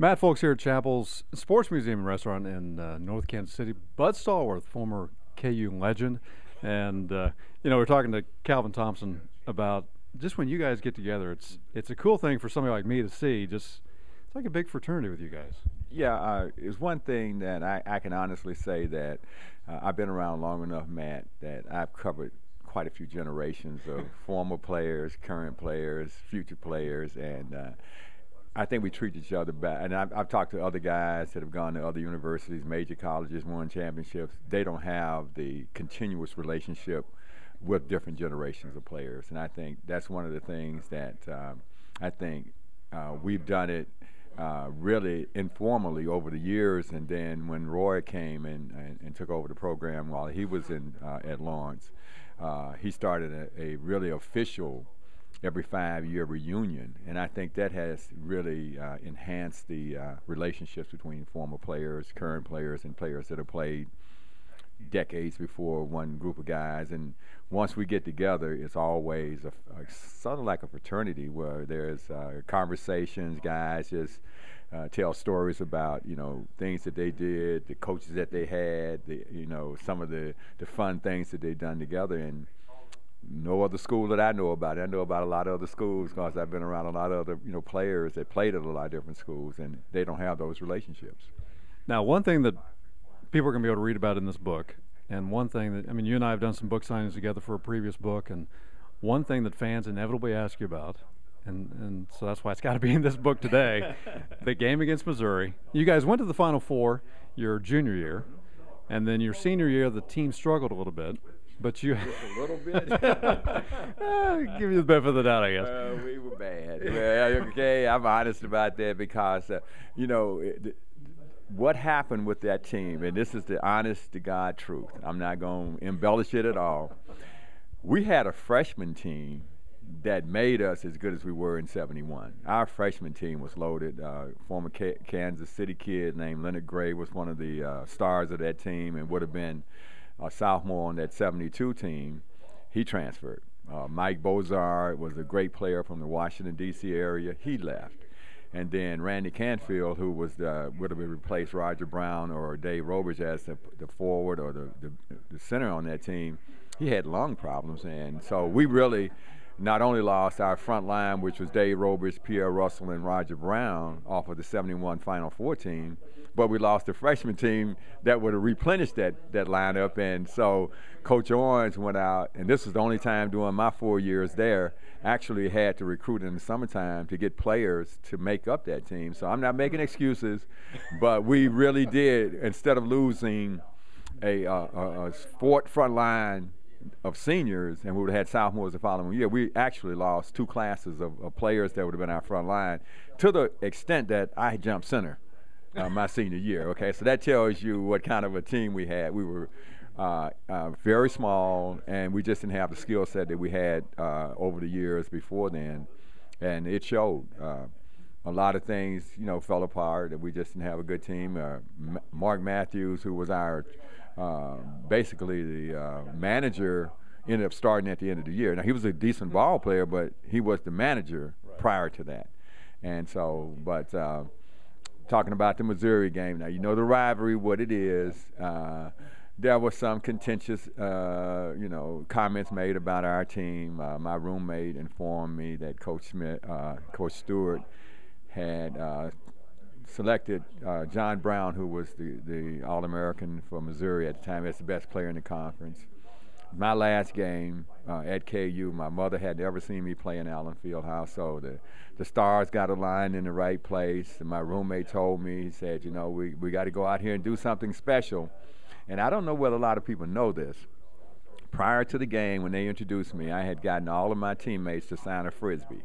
Matt Folks here at Chappell's Sports Museum and Restaurant in North Kansas City. Bud Stallworth, former KU legend, and we're talking to Calvin Thompson about just when you guys get together. It's a cool thing for somebody like me to see. Just it's like a big fraternity with you guys. Yeah, it's one thing that I can honestly say that I've been around long enough, Matt, that I've covered quite a few generations of former players, current players, future players, and I think we treat each other better. And I've talked to other guys that have gone to other universities, major colleges, won championships. They don't have the continuous relationship with different generations of players. And I think that's one of the things that I think we've done it really informally over the years. And then when Roy came and took over the program while he was at Lawrence, he started a really official every 5-year reunion, and I think that has really enhanced the relationships between former players, current players, and players that have played decades before one group of guys. And once we get together, it's always sort of like a fraternity where there's conversations, guys just tell stories about things that they did, the coaches that they had, some of the fun things that they've done together. And no other school that I know about. I know about a lot of other schools because I've been around a lot of other players that played at a lot of different schools, and they don't have those relationships. Now, one thing that people are going to be able to read about in this book, and one thing that you and I have done some book signings together for a previous book, and one thing that fans inevitably ask you about, and so that's why it's got to be in this book today, the game against Missouri. You guys went to the Final Four your junior year, and then your senior year the team struggled a little bit. But you just a little bit. Give you the benefit of the doubt, I guess. We were bad. Okay, I'm honest about that because what happened with that team, and this is the honest to God truth. I'm not going to embellish it at all. We had a freshman team that made us as good as we were in '71. Our freshman team was loaded. Former Kansas City kid named Leonard Gray was one of the stars of that team and would have been a sophomore on that '72 team. He transferred. Mike Bozard was a great player from the Washington, D.C. area. He left. And then Randy Canfield, who would have replaced Roger Brown or Dave Roberts as the forward or the center on that team, he had lung problems. And so we really not only lost our front line, which was Dave Roberts, Pierre Russell, and Roger Brown off of the '71 Final Four team, but we lost the freshman team that would have replenished that lineup. And so Coach Orange went out, and this was the only time during my 4 years there, actually had to recruit in the summertime to get players to make up that team. So I'm not making excuses, but we really did, instead of losing a front line of seniors, and we would have had sophomores the following year, we actually lost 2 classes of players that would have been our front line, to the extent that I jumped center my senior year. Okay, so that tells you what kind of a team we had. We were very small, and we just didn't have the skill set that we had over the years before then, and it showed. A lot of things, fell apart, and we just didn't have a good team. Mark Matthews, who was our basically the manager, ended up starting at the end of the year. Now, he was a decent ball player, but he was the manager prior to that. And so, but talking about the Missouri game, now the rivalry, what it is. There were some contentious, comments made about our team. My roommate informed me that Coach Stewart had selected John Brown, who was the All-American for Missouri at the time, as the best player in the conference. My last game at KU, my mother had never seen me play in Allen Fieldhouse, so the stars got aligned in the right place. And my roommate told me, he said, we got to go out here and do something special. And I don't know whether a lot of people know this. Prior to the game, when they introduced me, I had gotten all of my teammates to sign a Frisbee.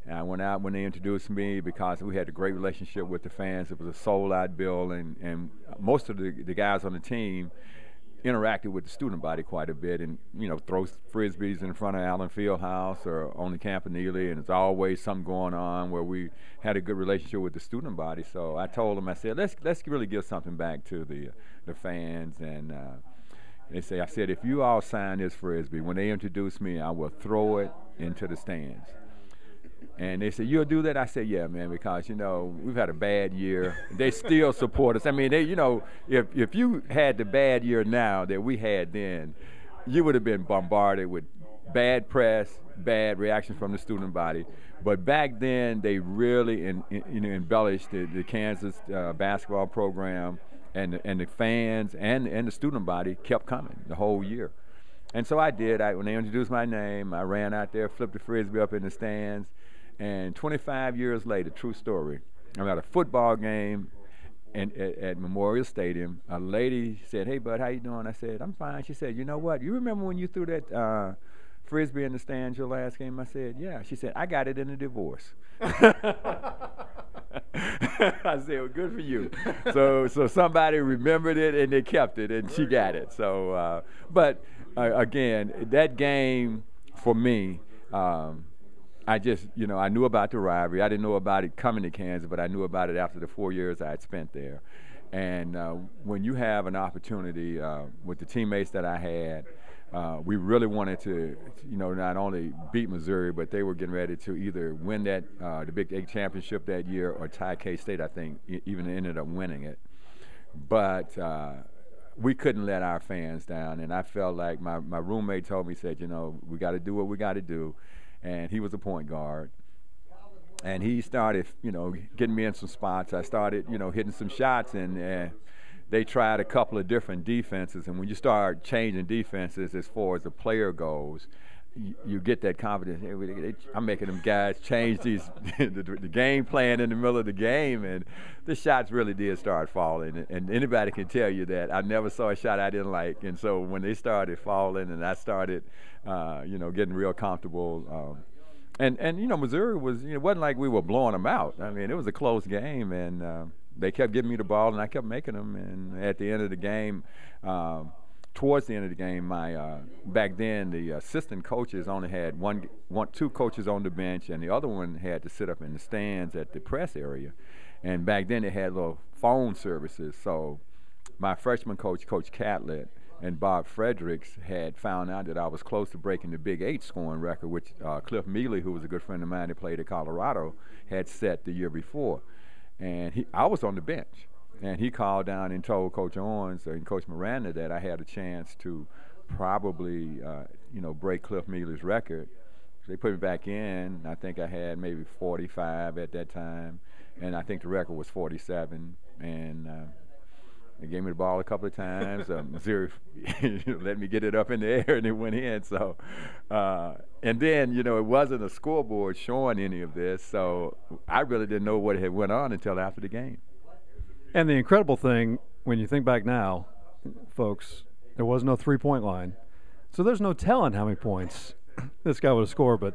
And I went out when they introduced me because we had a great relationship with the fans. It was a sold-out bill, and most of the guys on the team interacted with the student body quite a bit, and throw Frisbees in front of Allen Fieldhouse or on the Campanile, and it's always something going on where we had a good relationship with the student body. So I told them, I said, let's really give something back to the fans, and I said, if you all sign this Frisbee, when they introduce me, I will throw it into the stands. And they said, "You'll do that?" I said, "Yeah, man, because we've had a bad year. They still support us. I mean, if you had the bad year now that we had then, you would have been bombarded with bad press, bad reaction from the student body. But back then, they really embellished the Kansas basketball program, and the fans and the student body kept coming the whole year. And so I did. When they introduced my name, I ran out there, flipped the frisbee up in the stands. And 25 years later, true story, I'm at a football game at Memorial Stadium. A lady said, "Hey, Bud, how you doing?" I said, "I'm fine." She said, "You know what? You remember when you threw that frisbee in the stands your last game?" I said, "Yeah." She said, "I got it in a divorce." I said, "Well, good for you." So somebody remembered it and they kept it, and she got it. So, but again, that game for me. I just, I knew about the rivalry. I didn't know about it coming to Kansas, but I knew about it after the 4 years I had spent there. And when you have an opportunity with the teammates that I had, we really wanted to, not only beat Missouri, but they were getting ready to either win that the Big 8 championship that year or tie K-State, I think, even ended up winning it. But we couldn't let our fans down, and I felt like my roommate told me, said, we got to do what we got to do. And he was a point guard. And he started, getting me in some spots. I started, hitting some shots, and they tried a couple of different defenses. And when you start changing defenses as far as the player goes, you get that confidence. I'm making them guys change the game plan in the middle of the game, and the shots really did start falling. And anybody can tell you that I never saw a shot I didn't like. And so when they started falling, and I started, getting real comfortable. And Missouri was, it wasn't like we were blowing them out. I mean, it was a close game, and they kept giving me the ball, and I kept making them. And at the end of the game. Towards the end of the game, back then the assistant coaches only had two coaches on the bench, and the other one had to sit up in the stands at the press area. And back then they had little phone services. So my freshman coach, Coach Catlett, and Bob Fredericks had found out that I was close to breaking the Big 8 scoring record, which Cliff Mealy, who was a good friend of mine that played at Colorado, had set the year before. And I was on the bench. And he called down and told Coach Owens and Coach Miranda that I had a chance to probably, break Cliff Mealy's record. So they put me back in. I think I had maybe 45 at that time, and I think the record was 47. And they gave me the ball a couple of times. Missouri let me get it up in the air, and it went in. So, and then, it wasn't a scoreboard showing any of this, so I really didn't know what had went on until after the game. And the incredible thing, when you think back now, folks, there was no three-point line. So there's no telling how many points this guy would have scored. But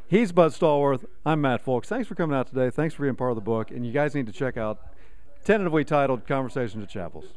he's Bud Stallworth. I'm Matt Folks. Thanks for coming out today. Thanks for being part of the book. And you guys need to check out, tentatively titled, Conversations at Chappell's.